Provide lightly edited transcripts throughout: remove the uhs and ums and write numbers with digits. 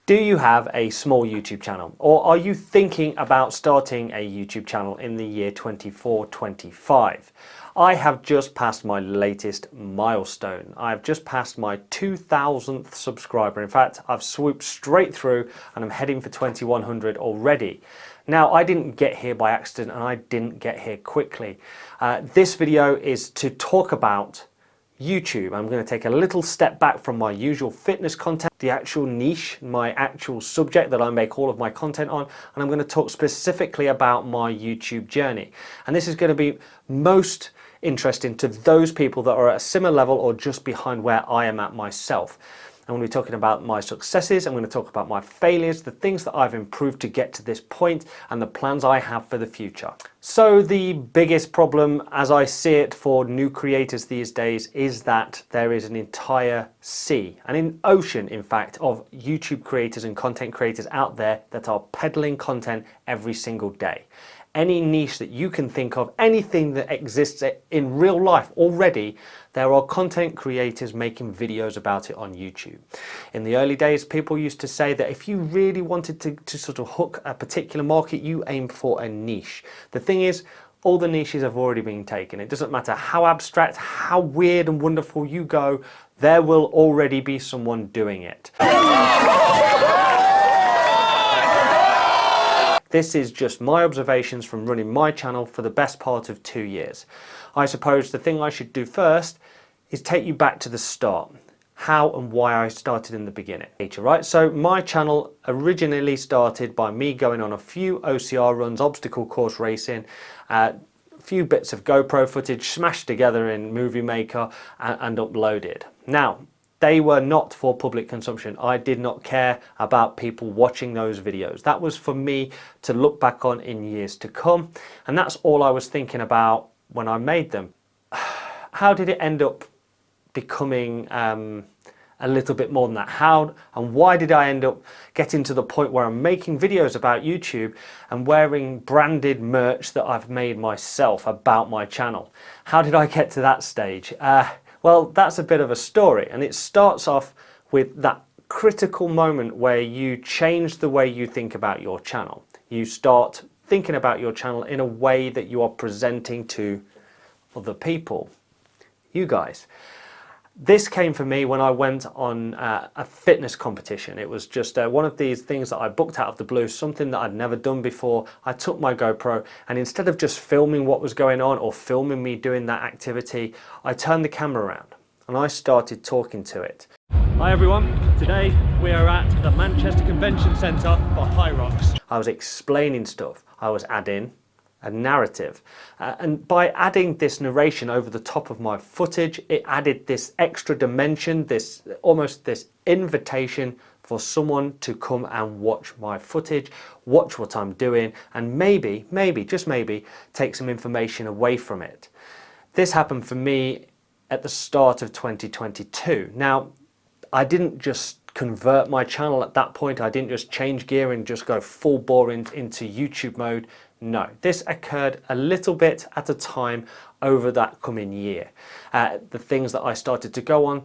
Do you have a small YouTube channel, or are you thinking about starting a YouTube channel in the year 24-25? I have just passed my latest milestone. I've just passed my 2,000th subscriber. In fact, I've swooped straight through and I'm heading for 2,100 already. Now, I didn't get here by accident and I didn't get here quickly. This video is to talk about YouTube. I'm going to take a little step back from my usual fitness content, the actual niche, my actual subject that I make all of my content on, and I'm going to talk specifically about my YouTube journey. And this is going to be most interesting to those people that are at a similar level or just behind where I am at myself. I'm going to be talking about my successes, I'm going to talk about my failures, the things that I've improved to get to this point, and the plans I have for the future. So the biggest problem, as I see it, for new creators these days is that there is an entire sea, an ocean in fact, of YouTube creators and content creators out there that are peddling content every single day. Any niche that you can think of, anything that exists in real life already, there are content creators making videos about it on YouTube. In the early days, people used to say that if you really wanted to sort of hook a particular market, you aim for a niche. The thing is, all the niches have already been taken. It doesn't matter how abstract, how weird and wonderful you go, there will already be someone doing it. This is just my observations from running my channel for the best part of 2 years. I suppose the thing I should do first is take you back to the start. How and why I started in the beginning. Right? So my channel originally started by me going on a few OCR runs, obstacle course racing, a few bits of GoPro footage smashed together in Movie Maker and uploaded. Now, they were not for public consumption. I did not care about people watching those videos. That was for me to look back on in years to come. And that's all I was thinking about when I made them. How did it end up becoming a little bit more than that? How and why did I end up getting to the point where I'm making videos about YouTube and wearing branded merch that I've made myself about my channel? How did I get to that stage? Well, that's a bit of a story, and it starts off with that critical moment where you change the way you think about your channel. You start thinking about your channel in a way that you are presenting to other people, you guys. This came for me when I went on a fitness competition. It was just one of these things that I booked out of the blue, something that I'd never done before. I took my GoPro and instead of just filming what was going on or filming me doing that activity, I turned the camera around and I started talking to it. Hi everyone, today we are at the Manchester Convention Centre for High Rocks. I was explaining stuff, I was adding a narrative, and by adding this narration over the top of my footage, it added this extra dimension, this almost this invitation for someone to come and watch my footage, watch what I'm doing, and maybe, just maybe, take some information away from it. This happened for me at the start of 2022. Now, I didn't just convert my channel at that point. I didn't just change gear and just go full bore into YouTube mode. No, this occurred a little bit at a time over that coming year. The things that I started to go on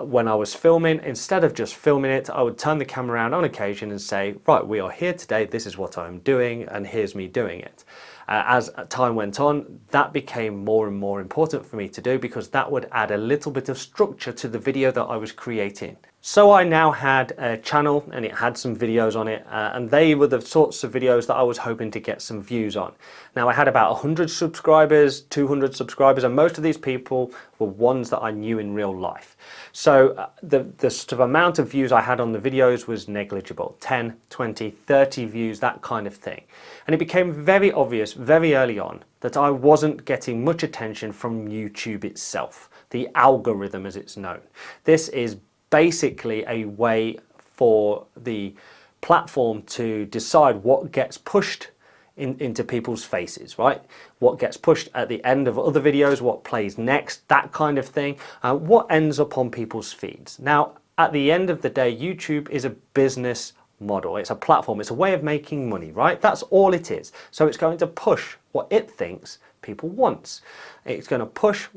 when I was filming, instead of just filming it, I would turn the camera around on occasion and say, right, we are here today, this is what I'm doing, and here's me doing it. As time went on, that became more and more important for me to do because that would add a little bit of structure to the video that I was creating. So I now had a channel and it had some videos on it, and they were the sorts of videos that I was hoping to get some views on. Now I had about 100 subscribers, 200 subscribers, and most of these people were ones that I knew in real life. So the sort of amount of views I had on the videos was negligible, 10, 20, 30 views, that kind of thing. And it became very obvious very early on that I wasn't getting much attention from YouTube itself, the algorithm as it's known. This is basically a way for the platform to decide what gets pushed into people's faces, right? What gets pushed at the end of other videos, what plays next, that kind of thing, what ends up on people's feeds. Now, at the end of the day, YouTube is a business model. It's a platform. It's a way of making money, right? That's all it is. So it's going to push what it thinks people want. It's going to push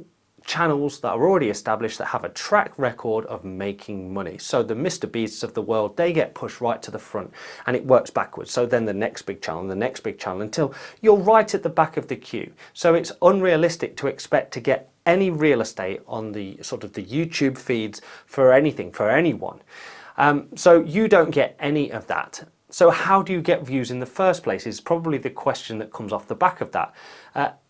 channels that are already established that have a track record of making money. So the Mr. Beasts of the world, they get pushed right to the front and it works backwards. So then the next big channel, the next big channel, until you're right at the back of the queue. So it's unrealistic to expect to get any real estate on the sort of the YouTube feeds for anything, for anyone. So you don't get any of that. So how do you get views in the first place is probably the question that comes off the back of that.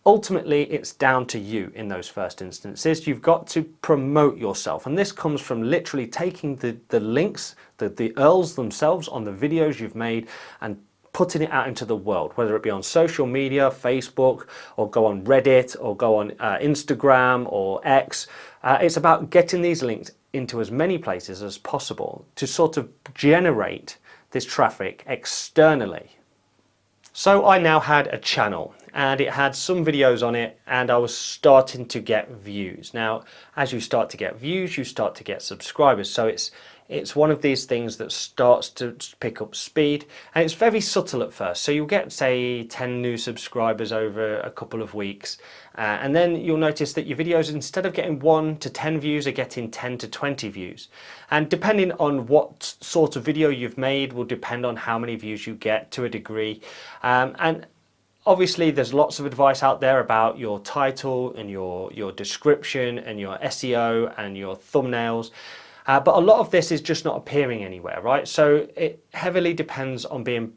Ultimately, it's down to you in those first instances. You've got to promote yourself. And this comes from literally taking the links, the URLs themselves on the videos you've made and putting it out into the world, whether it be on social media, Facebook, or go on Reddit, or go on Instagram or X. It's about getting these links into as many places as possible to sort of generate this traffic externally. So I now had a channel and it had some videos on it and I was starting to get views. Now, as you start to get views, you start to get subscribers. So it's one of these things that starts to pick up speed and it's very subtle at first. So you'll get, say, 10 new subscribers over a couple of weeks. And then you'll notice that your videos, instead of getting 1 to 10 views, are getting 10 to 20 views. And depending on what sort of video you've made will depend on how many views you get to a degree. And obviously there's lots of advice out there about your title and your description and your SEO and your thumbnails. But a lot of this is just not appearing anywhere, right? So it heavily depends on being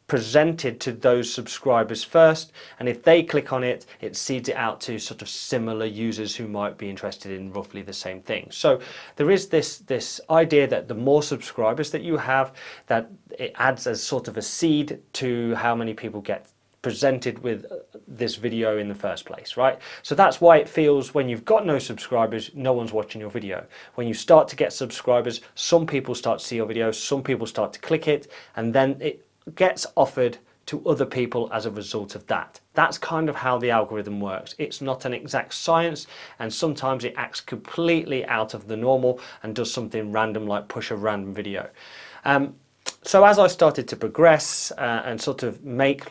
presented to those subscribers first, and if they click on it, it seeds it out to sort of similar users who might be interested in roughly the same thing. So there is this idea that the more subscribers that you have, that it adds as sort of a seed to how many people get presented with this video in the first place, right? So that's why it feels when you've got no subscribers, no one's watching your video. When you start to get subscribers, some people start to see your video, some people start to click it, and then it gets offered to other people as a result of that. That's kind of how the algorithm works. It's not an exact science, and sometimes it acts completely out of the normal and does something random like push a random video. So as I started to progress and sort of make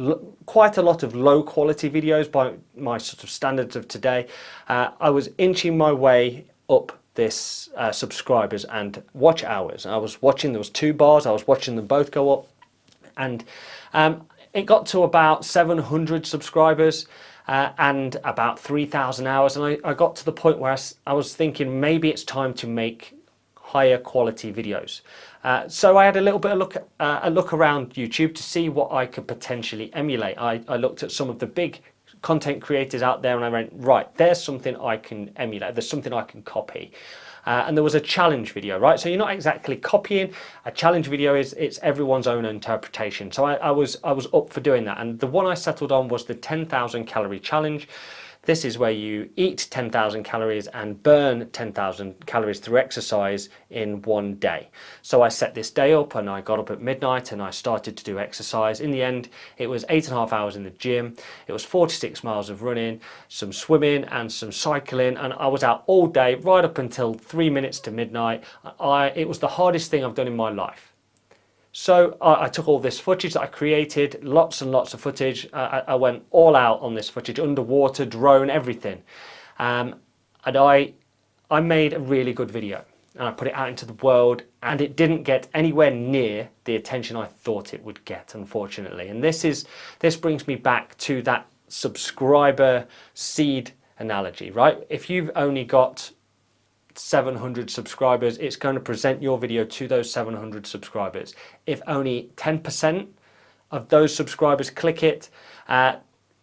quite a lot of low quality videos by my sort of standards of today, I was inching my way up this subscribers and watch hours. I was watching, there was 2 bars, I was watching them both go up. And it got to about 700 subscribers and about 3,000 hours. And I got to the point where I was thinking maybe it's time to make higher quality videos. So I had a little bit of a look around YouTube to see what I could potentially emulate. I looked at some of the big content creators out there and I went, right, there's something I can emulate. There's something I can copy. And there was a challenge video, right? So you're not exactly copying. A challenge video it's everyone's own interpretation. So I was up for doing that. And the one I settled on was the 10,000 calorie challenge. This is where you eat 10,000 calories and burn 10,000 calories through exercise in one day. So I set this day up and I got up at midnight and I started to do exercise. In the end, it was 8.5 hours in the gym. It was 46 miles of running, some swimming and some cycling. And I was out all day, right up until 3 minutes to midnight. It was the hardest thing I've done in my life. So I took all this footage that I created, lots and lots of footage. I went all out on this footage, underwater, drone, everything. And I made a really good video and I put it out into the world and it didn't get anywhere near the attention I thought it would get, unfortunately. And this brings me back to that subscriber seed analogy, right? If you've only got 700 subscribers, it's going to present your video to those 700 subscribers. If only 10% of those subscribers click it,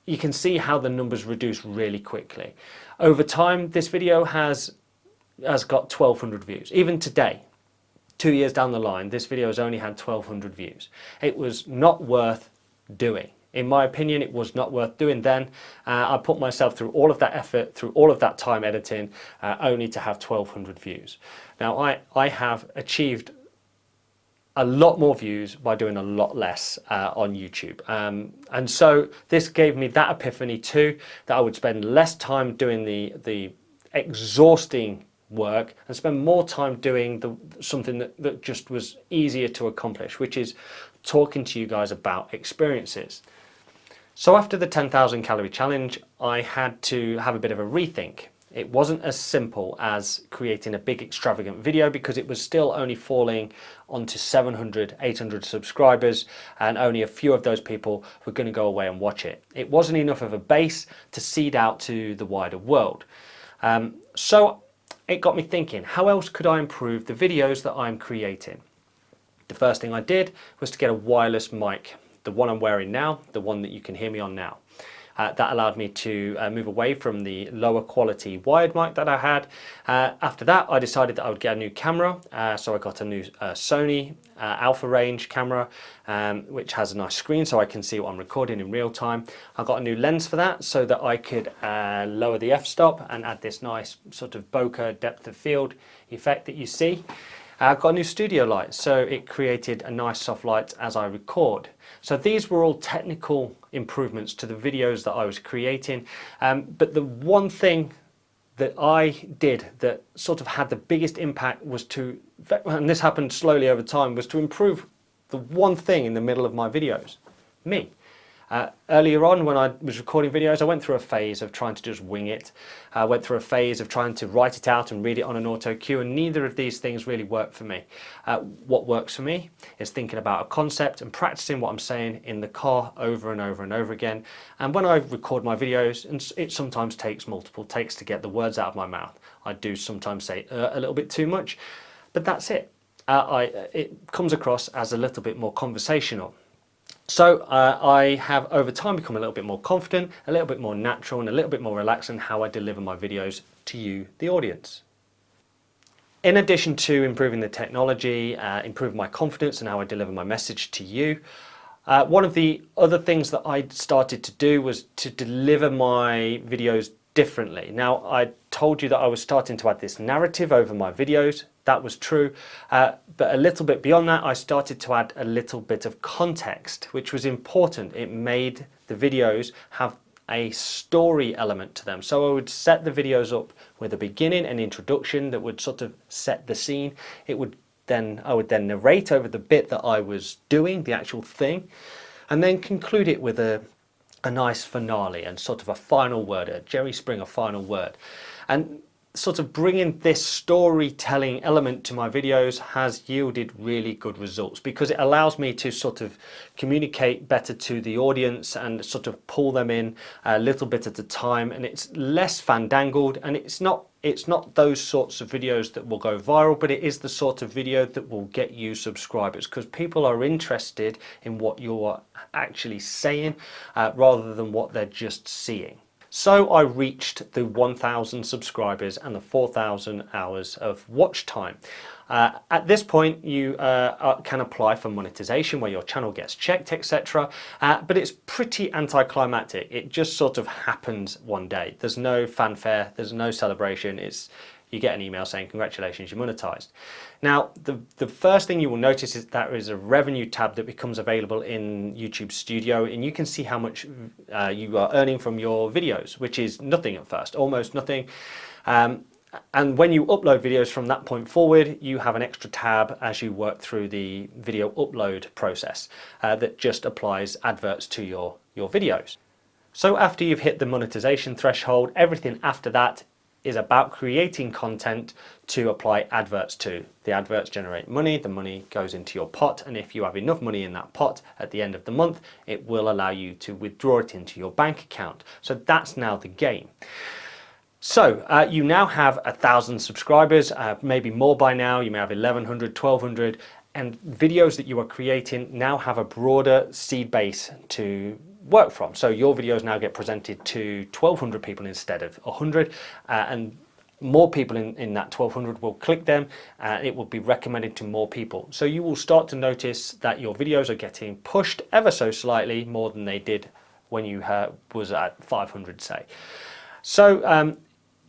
you can see how the numbers reduce really quickly. Over time, this video has got 1,200 views. Even today, 2 years down the line, this video has only had 1,200 views. It was not worth doing. In my opinion, it was not worth doing then. I put myself through all of that effort, through all of that time editing, only to have 1,200 views. Now, I have achieved a lot more views by doing a lot less on YouTube. And so this gave me that epiphany too, that I would spend less time doing the exhausting work and spend more time doing something that just was easier to accomplish, which is talking to you guys about experiences. So after the 10,000 calorie challenge, I had to have a bit of a rethink. It wasn't as simple as creating a big extravagant video because it was still only falling onto 700, 800 subscribers, and only a few of those people were going to go away and watch it. It wasn't enough of a base to seed out to the wider world. So it got me thinking, how else could I improve the videos that I'm creating? The first thing I did was to get a wireless mic, the one I'm wearing now, the one that you can hear me on now. That allowed me to move away from the lower quality wired mic that I had. After that, I decided that I would get a new camera. So I got a new Sony Alpha range camera, which has a nice screen so I can see what I'm recording in real time. I got a new lens for that so that I could lower the f-stop and add this nice sort of bokeh depth of field effect that you see. I've got a new studio light, so it created a nice soft light as I record. So these were all technical improvements to the videos that I was creating. But the one thing that I did that sort of had the biggest impact was to, and this happened slowly over time, was to improve the one thing in the middle of my videos, me. Earlier on when I was recording videos, I went through a phase of trying to just wing it. I went through a phase of trying to write it out and read it on an auto cue, and neither of these things really work for me. What works for me is thinking about a concept and practicing what I'm saying in the car over and over and over again. And when I record my videos, and it sometimes takes multiple takes to get the words out of my mouth. I do sometimes say a little bit too much, but that's it. It comes across as a little bit more conversational. So I have over time become a little bit more confident, a little bit more natural and a little bit more relaxed in how I deliver my videos to you, the audience. In addition to improving the technology, improving my confidence and how I deliver my message to you, one of the other things that I started to do was to deliver my videos differently. Now, I told you that I was starting to add this narrative over my videos. That was true, but a little bit beyond that, I started to add a little bit of context, which was important. It made the videos have a story element to them. So I would set the videos up with a beginning and introduction that would sort of set the scene. I would then narrate over the bit that I was doing, the actual thing, and then conclude it with a nice finale and sort of a final word, a Jerry Springer final word. And sort of bringing this storytelling element to my videos has yielded really good results because it allows me to sort of communicate better to the audience and sort of pull them in a little bit at a time, and it's less fandangled, and it's not those sorts of videos that will go viral, but it is the sort of video that will get you subscribers because people are interested in what you're actually saying rather than what they're just seeing. So I reached the 1,000 subscribers and the 4,000 hours of watch time. At this point, you can apply for monetization where your channel gets checked, etc. But it's pretty anticlimactic. It just sort of happens one day. There's no fanfare, there's no celebration. You get an email saying, congratulations, you're monetized. Now, the first thing you will notice is that there is a revenue tab that becomes available in YouTube Studio, and you can see how much you are earning from your videos, which is nothing at first, almost nothing. And when you upload videos from that point forward, you have an extra tab as you work through the video upload process that just applies adverts to your videos. So after you've hit the monetization threshold, everything after that is about creating content to apply adverts to. The adverts generate money, the money goes into your pot, and if you have enough money in that pot at the end of the month, it will allow you to withdraw it into your bank account. So that's now the game. So you now have 1,000 subscribers, maybe more by now. You may have 1,100, 1,200, and videos that you are creating now have a broader seed base to work from. So your videos now get presented to 1,200 people instead of 100, and more people in that 1,200 will click them. It will be recommended to more people. So you will start to notice that your videos are getting pushed ever so slightly more than they did when you was at 500, say. So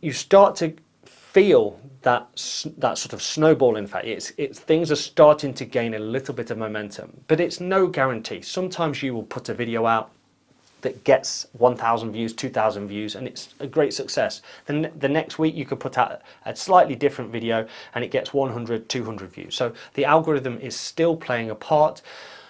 you start to feel that sort of snowball effect. It's things are starting to gain a little bit of momentum, but it's no guarantee. Sometimes you will put a video out that gets 1,000 views, 2,000 views, and it's a great success. Then the next week you could put out a slightly different video and it gets 100, 200 views. So the algorithm is still playing a part.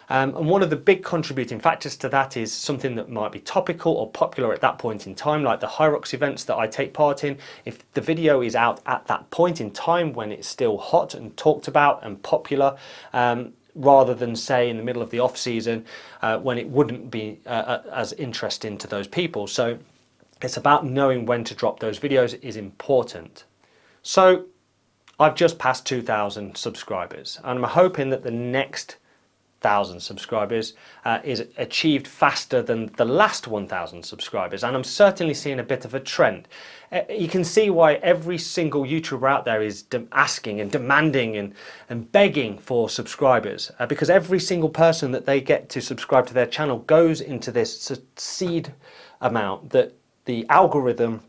And one of the big contributing factors to that is something that might be topical or popular at that point in time, like the Hyrox events that I take part in. If the video is out at that point in time when it's still hot and talked about and popular, rather than say in the middle of the off season when it wouldn't be as interesting to those people. So it's about knowing when to drop those videos is important. So I've just passed 2,000 subscribers, and I'm hoping that the next 1,000 subscribers is achieved faster than the last 1,000 subscribers, and I'm certainly seeing a bit of a trend. You can see why every single YouTuber out there is asking and demanding and begging for subscribers, because every single person that they get to subscribe to their channel goes into this seed amount that the algorithm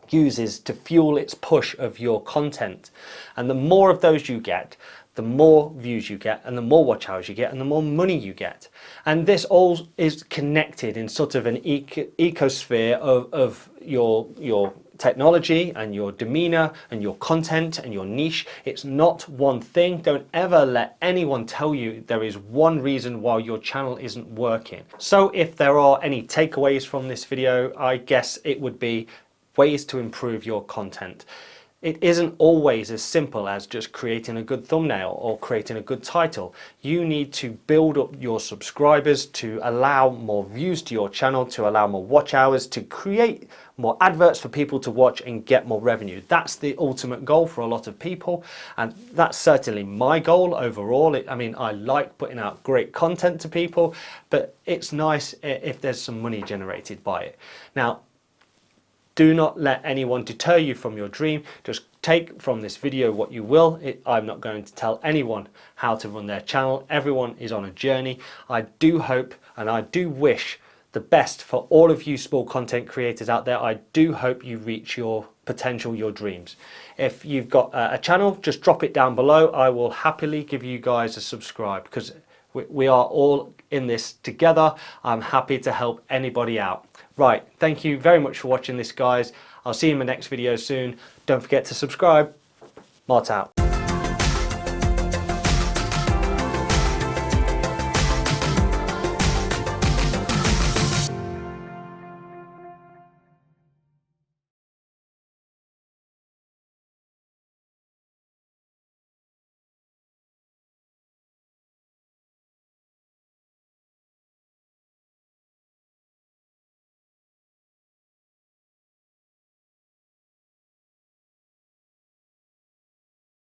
uses to fuel its push of your content. And the more of those you get, the more views you get, and the more watch hours you get, and the more money you get. And this all is connected in sort of an ecosphere of your technology and your demeanor and your content and your niche. It's not one thing. Don't ever let anyone tell you there is one reason why your channel isn't working. So if there are any takeaways from this video, I guess it would be ways to improve your content. It isn't always as simple as just creating a good thumbnail or creating a good title. You need to build up your subscribers to allow more views to your channel, to allow more watch hours, to create more adverts for people to watch and get more revenue. That's the ultimate goal for a lot of people, and that's certainly my goal overall. I mean, I like putting out great content to people, but it's nice if there's some money generated by it. Now, do not let anyone deter you from your dream. Just take from this video what you will. I'm not going to tell anyone how to run their channel. Everyone is on a journey. I do hope and I do wish the best for all of you small content creators out there. I do hope you reach your potential, your dreams. If you've got a channel, just drop it down below. I will happily give you guys a subscribe, because we are all in this together. I'm happy to help anybody out. Right, thank you very much for watching this, guys. I'll see you in my next video soon. Don't forget to subscribe. Mart out.